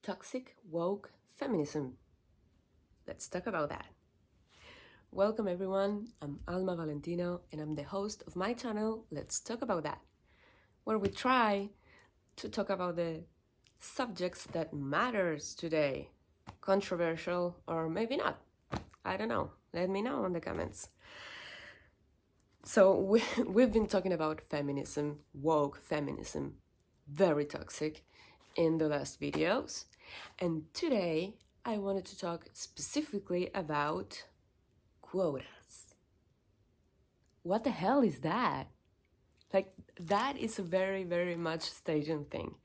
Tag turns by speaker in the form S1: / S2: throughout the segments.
S1: toxic woke feminism. Let's talk about that. Welcome everyone, I'm Alma Valentino and I'm the host of my channel Let's Talk About That, where we try to talk about the subjects that matters today, controversial or maybe not. I don't know, let me know in the comments. So we've been talking about feminism, woke feminism, very toxic in the last videos. And today I wanted to talk specifically about quotas. What the hell is that? Like, that is a very, very much Asian thing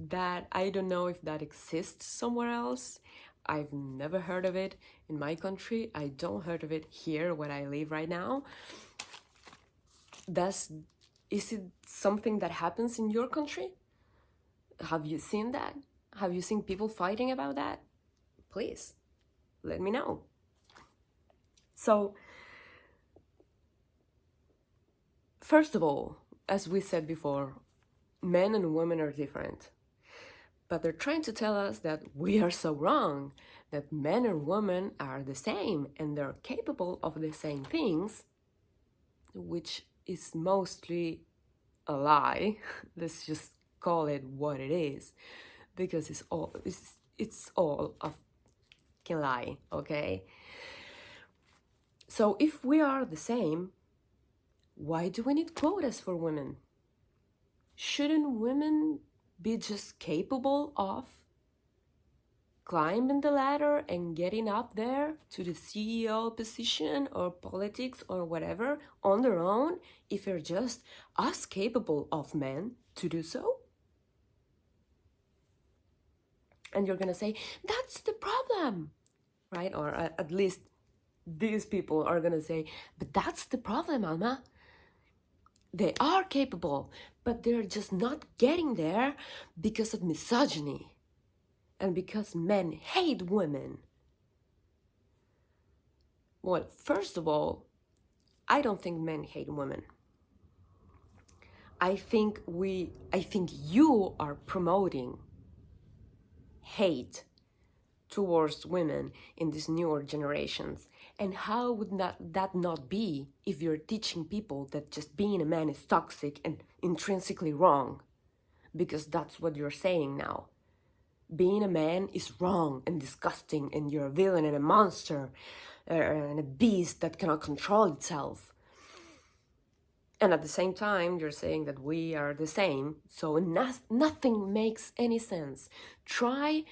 S1: that I don't know if that exists somewhere else. I've never heard of it in my country. I don't heard of it here where I live right now. Is it something that happens in your country? Have you seen that? Have you seen people fighting about that? Please, let me know. So, first of all, as we said before, men and women are different. But they're trying to tell us that we are so wrong, that men and women are the same and they're capable of the same things, which is mostly a lie. Let's just call it what it is, because it's all a fucking lie, okay? So if we are the same, why do we need quotas for women? Shouldn't women be just capable of climbing the ladder and getting up there to the CEO position or politics or whatever on their own if they're just as capable of men to do so? And you're gonna say, that's the problem, right? Or at least these people are gonna say, but that's the problem, Alma. They are capable, but they're just not getting there because of misogyny and because men hate women. Well, first of all, I don't think men hate women. I think you are promoting hate towards women in these newer generations. And how would that not be if you're teaching people that just being a man is toxic and intrinsically wrong? Because that's what you're saying now. Being a man is wrong and disgusting and you're a villain and a monster and a beast that cannot control itself. And at the same time, you're saying that we are the same, so nothing makes any sense. I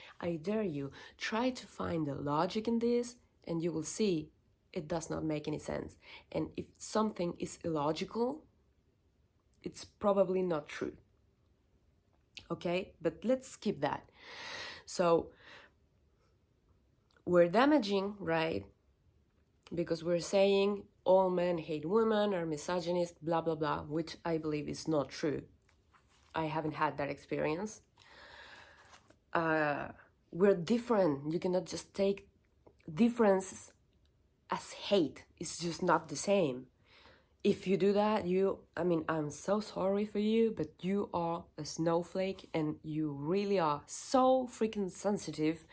S1: dare you, try to find the logic in this, and you will see it does not make any sense. And if something is illogical, it's probably not true. Okay, but let's skip that. So, we're damaging, right? Because we're saying all men hate women, are misogynist, blah, blah, blah, which I believe is not true. I haven't had that experience. We're different. You cannot just take difference as hate. It's just not the same. If you do that, I'm so sorry for you, but you are a snowflake and you really are so freaking sensitive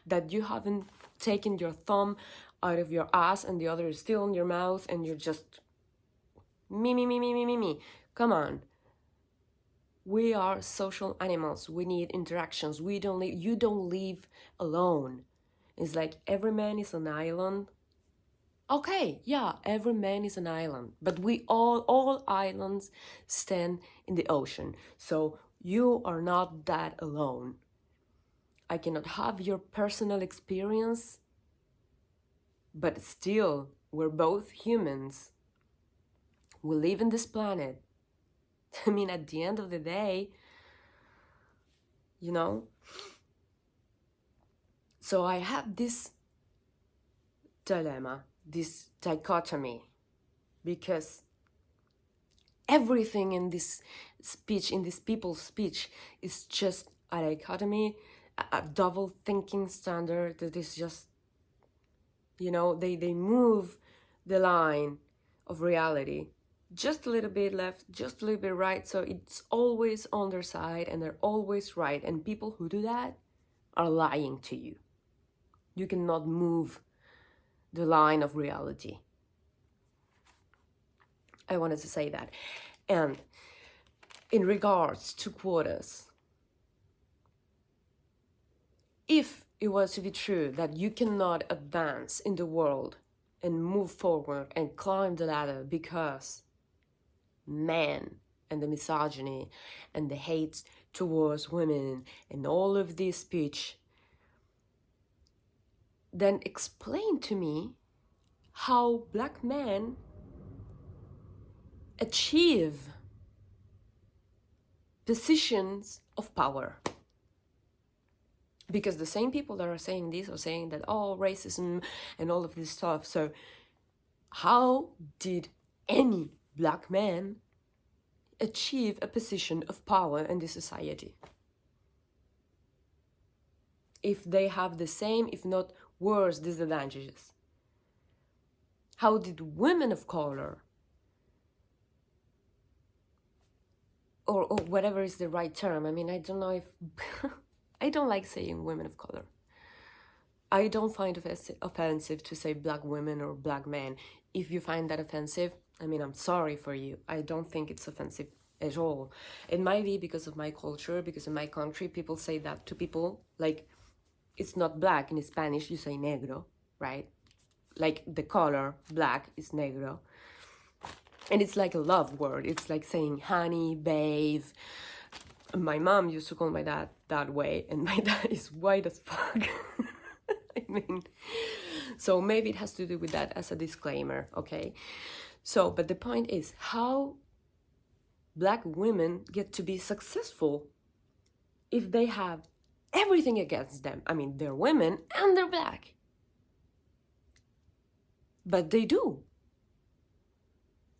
S1: that you haven't taken your thumb out of your ass and the other is still in your mouth and you're just me. Come on. We are social animals. We need interactions. You don't live alone. It's like every man is an island. Okay, yeah, every man is an island, but all islands stand in the ocean. So you are not that alone. I cannot have your personal experience, but still, we're both humans. We live in this planet. At the end of the day, So I have this dilemma, this dichotomy, because everything in this speech, in this people's speech, is just a dichotomy, a double thinking standard that is just, they move the line of reality just a little bit left, just a little bit right, so it's always on their side and they're always right. And people who do that, are lying to you. You cannot move the line of reality. I wanted to say that. And in regards to quotas, if it was to be true that you cannot advance in the world and move forward and climb the ladder because men and the misogyny and the hate towards women and all of this speech, then explain to me how black men achieve positions of power. Because the same people that are saying this are saying that, oh, racism and all of this stuff. So how did any black man achieve a position of power in this society if they have the same, if not worse, disadvantages? How did women of color, or whatever is the right term, I mean, I don't know if I don't like saying women of color. I don't find it offensive to say black women or black men. If you find that offensive, I mean, I'm sorry for you. I don't think it's offensive at all. It might be because of my culture, because in my country, people say that to people. Like, it's not black. In Spanish, you say negro, right? Like, the color, black, is negro. And it's like a love word. It's like saying honey, babe. My mom used to call my dad that way, and my dad is white as fuck. I mean, so maybe it has to do with that as a disclaimer, okay? So, but the point is how black women get to be successful if they have everything against them. I mean, they're women and they're black. But they do.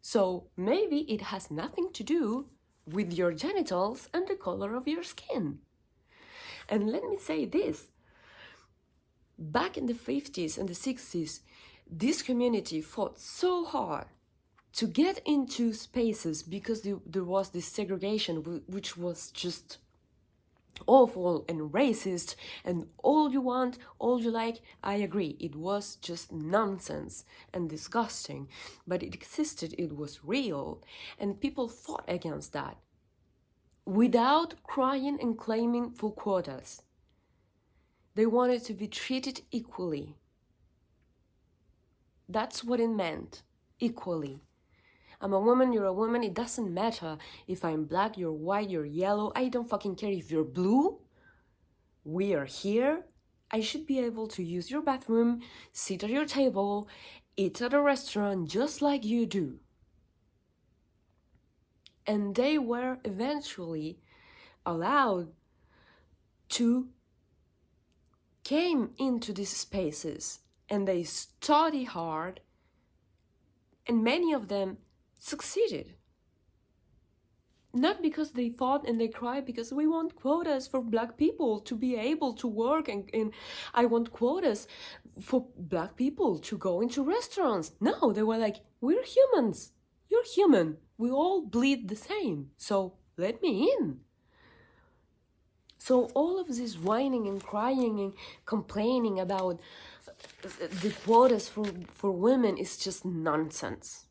S1: So maybe it has nothing to do with your genitals and the color of your skin. And let me say this. Back in the 50s and the 60s, this community fought so hard to get into spaces because there was this segregation which was just awful and racist, and all you want, all you like, I agree, it was just nonsense and disgusting, but it existed, it was real, and people fought against that without crying and claiming for quotas. They wanted to be treated equally. That's what it meant, equally. I'm a woman, you're a woman, it doesn't matter if I'm black, you're white, you're yellow, I don't fucking care if you're blue. We are here. I should be able to use your bathroom, sit at your table, eat at a restaurant just like you do. And they were eventually allowed to came into these spaces, and they study hard, and many of them succeeded. Not because they fought and they cried because we want quotas for black people to be able to work, and I want quotas for black people to go into restaurants. No, they were like, we're humans. You're human. We all bleed the same. So let me in. So all of this whining and crying and complaining about the quotas for women is just nonsense.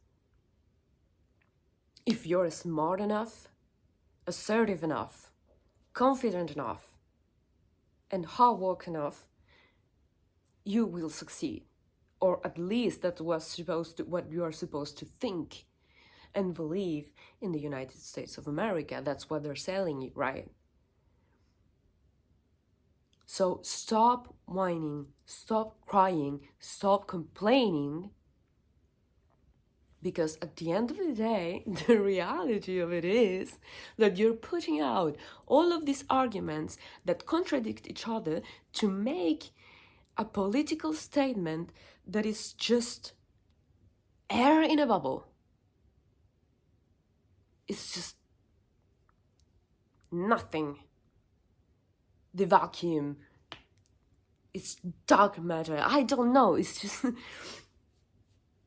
S1: If you're smart enough, assertive enough, confident enough, and hard work enough, you will succeed. Or at least that was what you are supposed to think and believe in the United States of America. That's what they're selling you, right? So stop whining, stop crying, stop complaining, because at the end of the day, the reality of it is that you're putting out all of these arguments that contradict each other to make a political statement that is just air in a bubble. It's just nothing. The vacuum, it's dark matter, I don't know, it's just,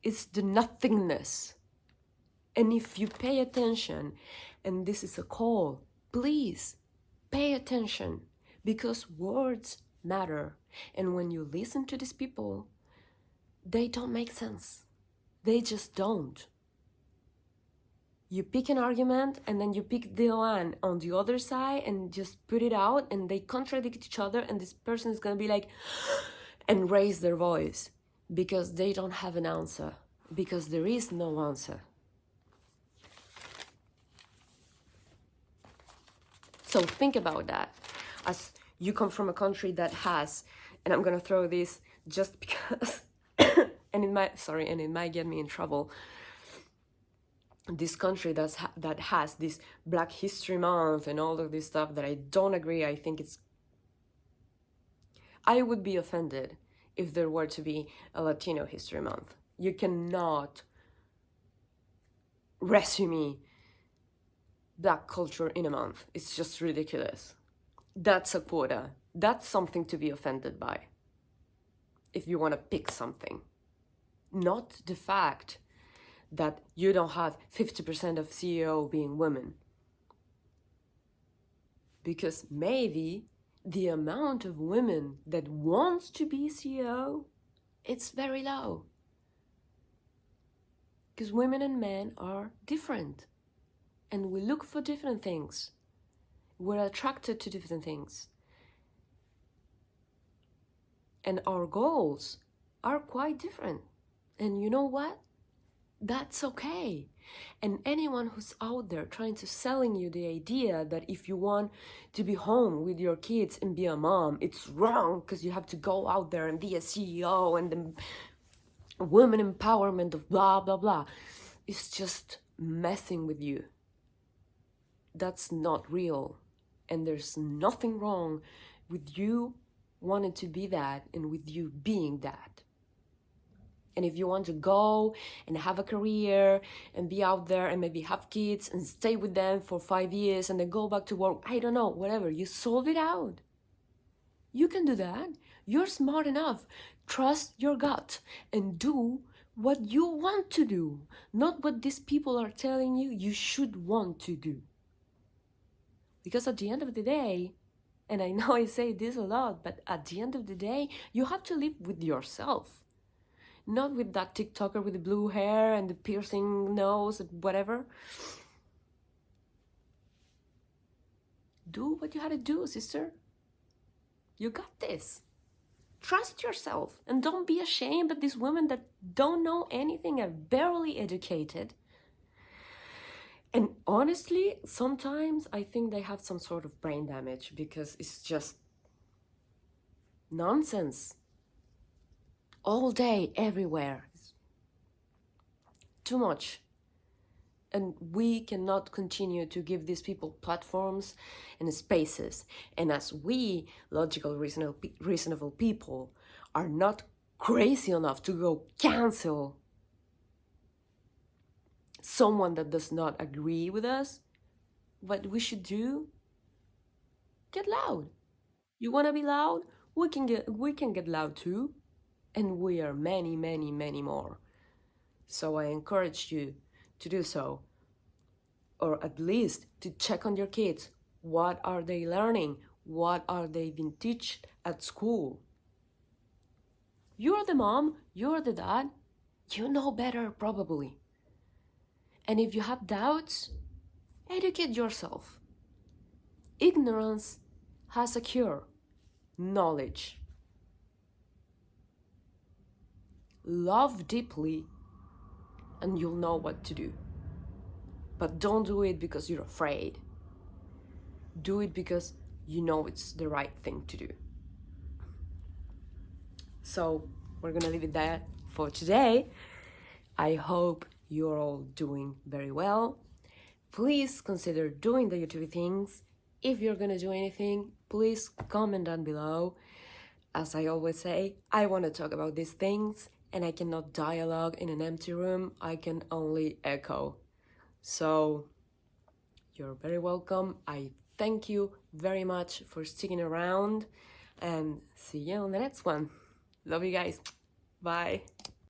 S1: it's the nothingness. And if you pay attention, and this is a call, please pay attention, because words matter. And when you listen to these people, they don't make sense. They just don't. You pick an argument and then you pick the one on the other side and just put it out, and they contradict each other, and this person is going to be like and raise their voice because they don't have an answer, because there is no answer. So think about that. As you come from a country that has, and I'm going to throw this just because and it might get me in trouble, this country that has this Black History Month and all of this stuff that I don't agree. I would be offended if there were to be a Latino History Month. You cannot resume Black culture in a month. It's just ridiculous. That's a quota. That's something to be offended by, if you want to pick something. Not the fact that you don't have 50% of CEO being women. Because maybe the amount of women that wants to be CEO, it's very low. Because women and men are different. And we look for different things. We're attracted to different things. And our goals are quite different. And you know what? That's okay. And anyone who's out there trying to selling you the idea that if you want to be home with your kids and be a mom, it's wrong because you have to go out there and be a CEO and the women empowerment of blah, blah, blah. It's just messing with you. That's not real. And there's nothing wrong with you wanting to be that and with you being that. And if you want to go and have a career and be out there and maybe have kids and stay with them for 5 years and then go back to work, I don't know, whatever, you solve it out. You can do that. You're smart enough. Trust your gut and do what you want to do, not what these people are telling you you should want to do. Because at the end of the day, and I know I say this a lot, but at the end of the day, you have to live with yourself. Not with that TikToker with the blue hair and the piercing nose, whatever. Do what you had to do, sister. You got this. Trust yourself and don't be ashamed of these women that don't know anything, are barely educated. And honestly, sometimes I think they have some sort of brain damage because it's just nonsense. All day, everywhere. Too much. And we cannot continue to give these people platforms and spaces. And as we, logical, reasonable people, are not crazy enough to go cancel someone that does not agree with us, what we should do, get loud. You want to be loud? We can get loud too. And we are many, many, many more. So I encourage you to do so. Or at least to check on your kids. What are they learning? What are they being taught at school? You're the mom, you're the dad. You know better probably. And if you have doubts, educate yourself. Ignorance has a cure. Knowledge. Love deeply and you'll know what to do. But don't do it because you're afraid. Do it because you know it's the right thing to do. So we're gonna leave it there for today. I hope you're all doing very well. Please consider doing the YouTube things. If you're gonna do anything, please comment down below. As I always say, I want to talk about these things and I cannot dialogue in an empty room. I can only echo. So you're very welcome. I thank you very much for sticking around and see you on the next one. Love you guys. Bye.